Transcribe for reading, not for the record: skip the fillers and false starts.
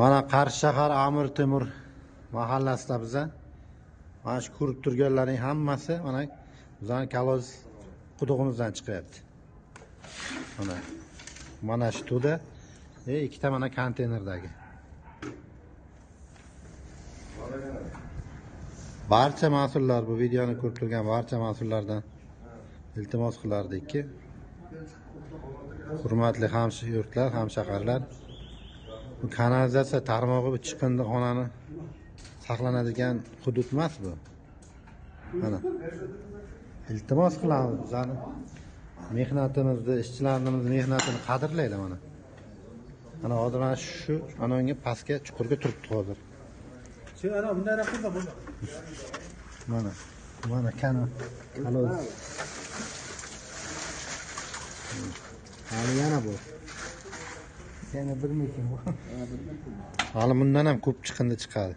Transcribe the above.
Mana Qarshi shahar Amir Temur mahallasida biza. Mana shu ko'rib turganlarning hammasi mana bizning kaloz qudug'imizdan chiqyapti. Mana shu to'da ikkita mana konteynerdagi. Barcha mas'ullar bu videoni ko'rib turgan barcha mas'ullardan iltimos qilardikki, hurmatli hamyurtlar, hamshaharlar, bu kanalizatsiya tarmog'i bu chiqindixonani saqlanadigan hudud emas bu. Mana iltimos qilamiz, bizani mehnatimizni, ishchilarimiz mehnatini qadrlaydi mana. Mana hozir mana shu anonga pastga chuqurga turibdi hozir. Mana kaloz. Hali yana bu. Yana bir mekin bu. Hali bundan ham ko'p chiqindi chiqadi.